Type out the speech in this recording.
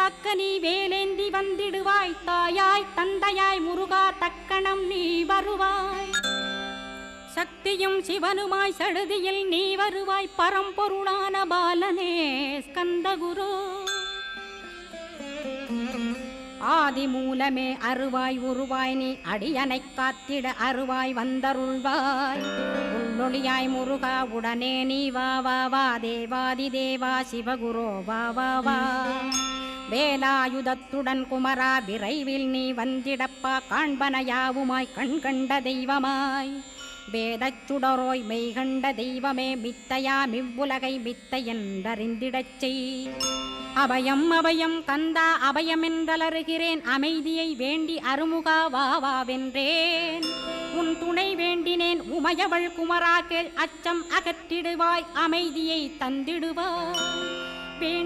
காக்க நீ வேலேந்தி வந்திடுவாய். தாயாய் தந்தையாய் முருகா தக்கணம் நீ வருவாய். சக்தியும் சிவனுமாய் சடுதியில் நீ வருவாய். பரம்பொருளான பாலனே ஸ்கந்தகுரு. ஆதி மூலமே அருவாய் உருவாய் நீ அடியனை காத்திட அருவாய் வந்தருள்வாய். உள்ளொளியாய் முருகா உடனே நீ வா வா வா. தேவாதி தேவா சிவகுரோ வா வா வா. வேலாயுதத்துடன் குமரா விரைவில் நீ வந்திடப்பா. காண்பன யாவுமாய் கண் கண்ட தெய்வமாய். வேதச் சுடரோய் மெய்கண்ட தெய்வமே மித்தையா மிவ்வுலகை மித்தை என்றறிந்திடச் செய். அபயம் அபயம் கந்தா அபயமென்றலறுகிறேன். அமைதியை வேண்டி அருமுகா வா வா வென்றேன். உன் துணை வேண்டினேன் உமையவள் குமரா கேள். அச்சம் அகற்றிடுவாய் அமைதியை தந்திடுவாய்.